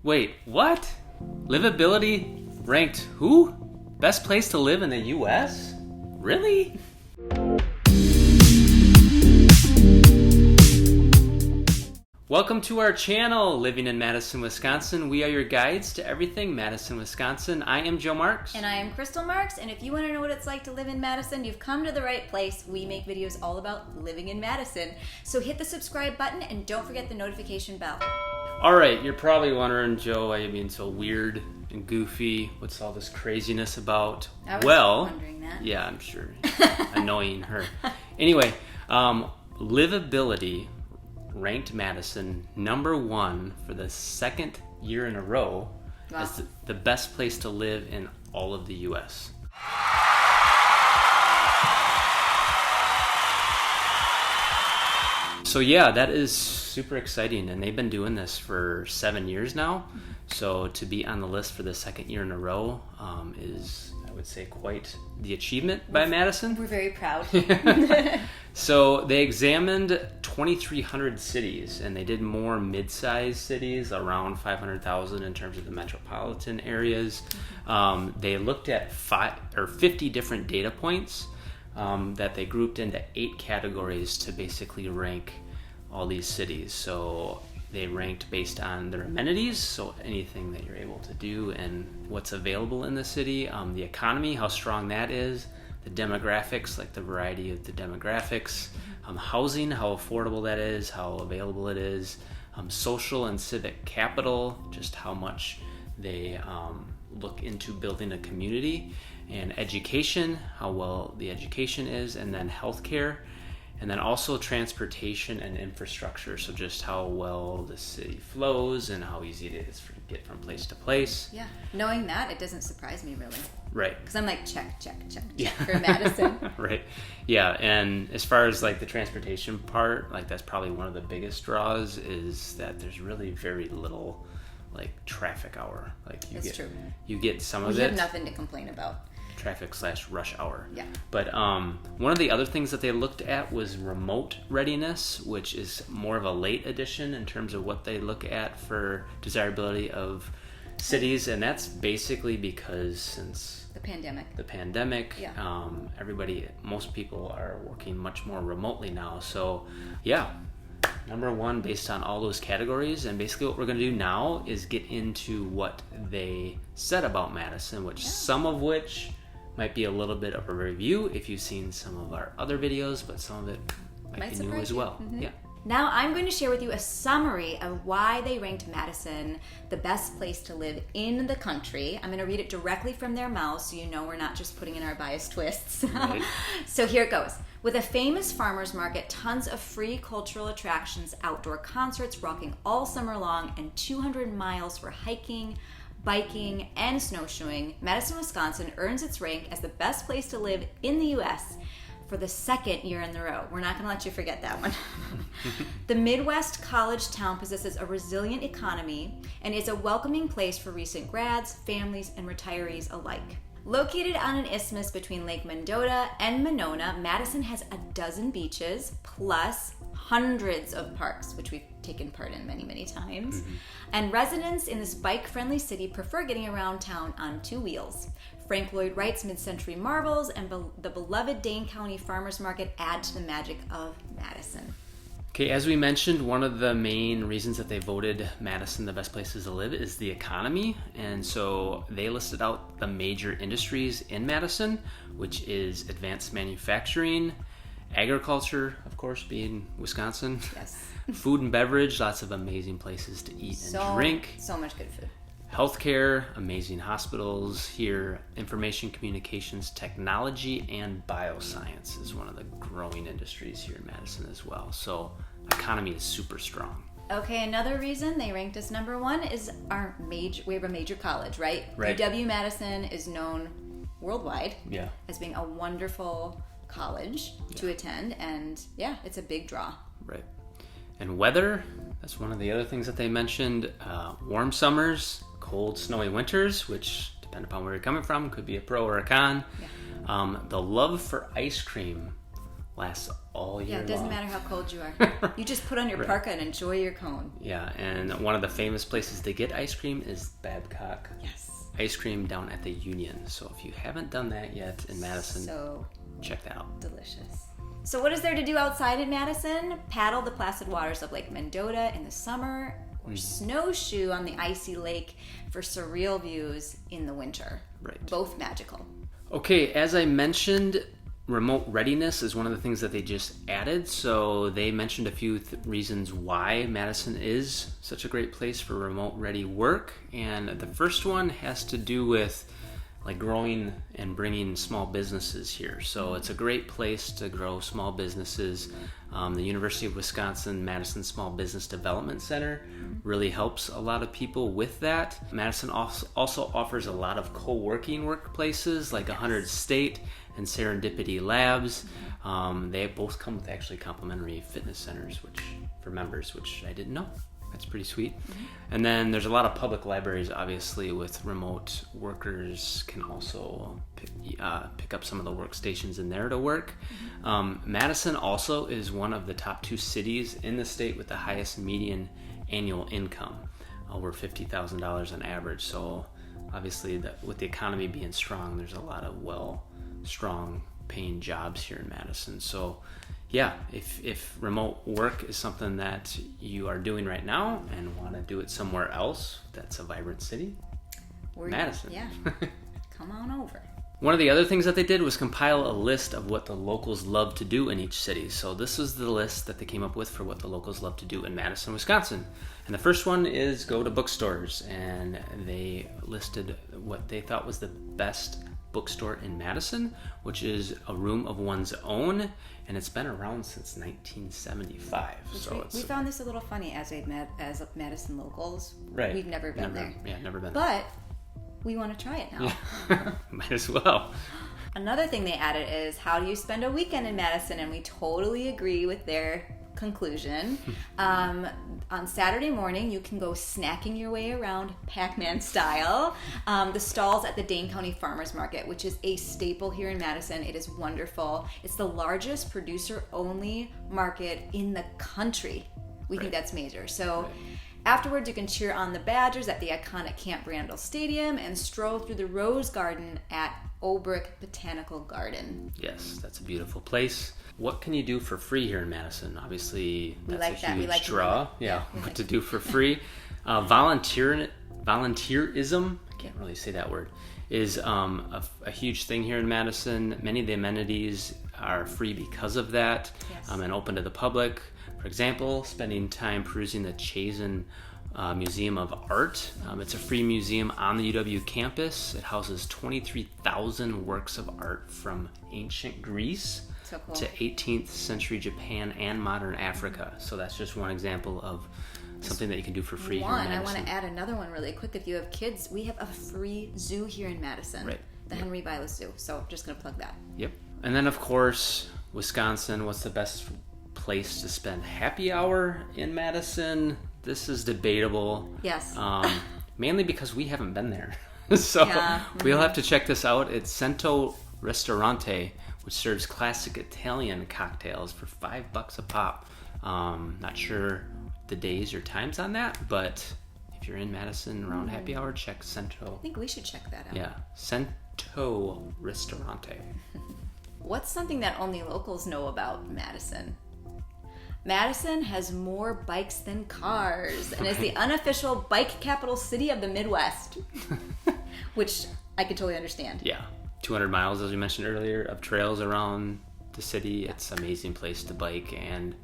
Wait, what? Livability ranked who? Best place to live in the U.S.? Really? Welcome to our channel, Living in Madison, Wisconsin. We are your guides to everything Madison, Wisconsin. I am Joe Marks. And I am Crystal Marks, and if you want to know what it's like to live in Madison, you've come to the right place. We make videos all about living in Madison. So hit the subscribe button and don't forget the notification bell. All right, you're probably wondering, Joe, why are you being so weird and goofy? What's all this craziness about? I was wondering that. Yeah, I'm sure. Annoying her. Anyway, Livability ranked Madison #1 for the second year in a row as the best place to live in all of the U.S. So yeah, that is super exciting, and they've been doing this for 7 years now. So to be on the list for the second year in a row is, I would say, quite the achievement by Madison. We're very proud. So they examined 2,300 cities, and they did more mid-sized cities, around 500,000 in terms of the metropolitan areas. They looked at 50 different data points that they grouped into 8 categories to basically rank all these cities. So they ranked based on their amenities, so anything that you're able to do and what's available in the city, the economy, how strong that is, the demographics, like the variety of the demographics, housing, how affordable that is, how available it is, social and civic capital, just how much they look into building a community, and education, how well the education is, and then healthcare, and then also transportation and infrastructure, so just how well the city flows and how easy it is to get from place to place. Yeah, knowing that, it doesn't surprise me really. Right. Because I'm like, check for Madison. Right. Yeah, and as far as like the transportation part, like that's probably one of the biggest draws is that there's really very little like traffic hour. Like True. You get some of You it. have nothing to complain about. Traffic/rush hour. Yeah. But one of the other things that they looked at was remote readiness, which is more of a late addition in terms of what they look at for desirability of cities, and that's basically because since the pandemic, yeah. Most people are working much more remotely now. So yeah, #1 based on all those categories. And basically what we're going to do now is get into what they said about Madison, some of which might be a little bit of a review if you've seen some of our other videos, but some of it might be new as well. Mm-hmm. Yeah. Now I'm going to share with you a summary of why they ranked Madison the best place to live in the country. I'm going to read it directly from their mouths so you know we're not just putting in our biased twists. Right. So here it goes. With a famous farmer's market, tons of free cultural attractions, outdoor concerts rocking all summer long, and 200 miles for hiking, biking, and snowshoeing, Madison, Wisconsin earns its rank as the best place to live in the U.S. for the second year in a row. We're not going to let you forget that one. The Midwest college town possesses a resilient economy and is a welcoming place for recent grads, families, and retirees alike. Located on an isthmus between Lake Mendota and Monona, Madison has 12 beaches, plus hundreds of parks, which we've taken part in many, many times. Mm-hmm. And residents in this bike-friendly city prefer getting around town on 2 wheels. Frank Lloyd Wright's mid-century marvels and the beloved Dane County Farmers Market add to the magic of Madison. Okay, as we mentioned, one of the main reasons that they voted Madison the best places to live is the economy. And so they listed out the major industries in Madison, which is advanced manufacturing, agriculture, of course, being Wisconsin. Yes. Food and beverage, lots of amazing places to eat and drink. So much good food. Healthcare, amazing hospitals here. Information communications technology and bioscience is one of the growing industries here in Madison as well. So economy is super strong. Okay, another reason they ranked us #1 is we have a major college, right? Right. UW-Madison is known worldwide as being a wonderful college to attend, and yeah, it's a big draw. Right. And weather, that's one of the other things that they mentioned. Warm summers, cold, snowy winters, which, depending upon where you're coming from, could be a pro or a con. Yeah. The love for ice cream lasts all year long. Yeah, it doesn't matter how cold you are. You just put on your parka and enjoy your cone. Yeah, and one of the famous places to get ice cream is Babcock. Yes. Ice cream down at the Union. So if you haven't done that yet in Madison, check that out. Delicious. So what is there to do outside in Madison? Paddle the placid waters of Lake Mendota in the summer, or snowshoe on the icy lake for surreal views in the winter. Right. Both magical. Okay, as I mentioned, remote readiness is one of the things that they just added. So they mentioned a few reasons why Madison is such a great place for remote ready work. And the first one has to do with like growing and bringing small businesses here. So it's a great place to grow small businesses. The University of Wisconsin Madison Small Business Development Center really helps a lot of people with that. Madison also offers a lot of co-working workplaces like 100 State and Serendipity Labs. They both come with actually complimentary fitness centers for members, which I didn't know. That's pretty sweet. And then there's a lot of public libraries, obviously, with remote workers can also pick up some of the workstations in there to work. Madison also is one of the top 2 cities in the state with the highest median annual income, over $50,000 on average. So obviously with the economy being strong, there's a lot of strong paying jobs here in Madison. So yeah, if remote work is something that you are doing right now and want to do it somewhere else that's a vibrant city, Madison. Yeah, come on over. One of the other things that they did was compile a list of what the locals love to do in each city. So this is the list that they came up with for what the locals love to do in Madison, Wisconsin. And the first one is go to bookstores. And they listed what they thought was the best bookstore in Madison, which is a room of one's own, and it's been around since 1975. We found this a little funny as Madison locals. Right. We've never been there. Yeah, never been. But we want to try it now. Yeah. Might as well. Another thing they added is how do you spend a weekend in Madison, and we totally agree with their conclusion. On Saturday morning, you can go snacking your way around Pac-Man style. The stalls at the Dane County Farmers Market, which is a staple here in Madison. It is wonderful. It's the largest producer-only market in the country. We think that's major. So afterwards, you can cheer on the Badgers at the iconic Camp Randall Stadium and stroll through the Rose Garden at Obrick Botanical Garden. Yes, that's a beautiful place. What can you do for free here in Madison? Obviously, that's a huge draw. What to do for free. Volunteerism, I can't really say that word, is a huge thing here in Madison. Many of the amenities are free because of that, and open to the public. For example, spending time perusing the Chazen Museum of Art. It's a free museum on the UW campus. It houses 23,000 works of art from ancient Greece to 18th century Japan and modern Africa. So that's just one example of something that you can do for free here in Madison. I want to add another one really quick. If you have kids, we have a free zoo here in Madison. Right. The Henry Vilas Zoo. So I'm just going to plug that. Yep. And then, of course, Wisconsin. What's the best place to spend happy hour in Madison? This is debatable. Yes. Mainly because we haven't been there. So we'll have to check this out. It's Cento Ristorante, which serves classic Italian cocktails for $5 a pop. Not sure the days or times on that, but if you're in Madison around happy hour, check Cento. I think we should check that out. Yeah, Cento Ristorante. What's something that only locals know about Madison? Madison has more bikes than cars and is the unofficial bike capital city of the Midwest, which I could totally understand. Yeah. 200 miles, as we mentioned earlier, of trails around the city. It's an amazing place to bike and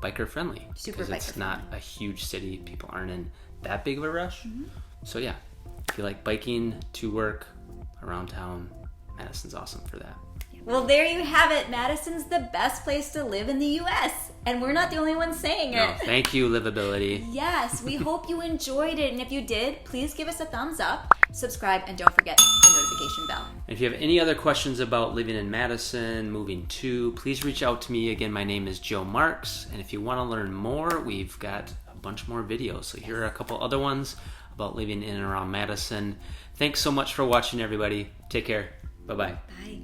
biker friendly. Super biker friendly. It's not a huge city. People aren't in that big of a rush. So yeah, if you like biking to work around town, Madison's awesome for that. Well, there you have it. Madison's the best place to live in the U.S. And we're not the only ones saying it. Thank you, Livability. Yes, we hope you enjoyed it. And if you did, please give us a thumbs up, subscribe, and don't forget the notification bell. If you have any other questions about living in Madison, moving to, please reach out to me. Again, my name is Joe.Marks. And if you want to learn more, we've got a bunch more videos. So here are a couple other ones about living in and around Madison. Thanks so much for watching, everybody. Take care. Bye-bye. Bye.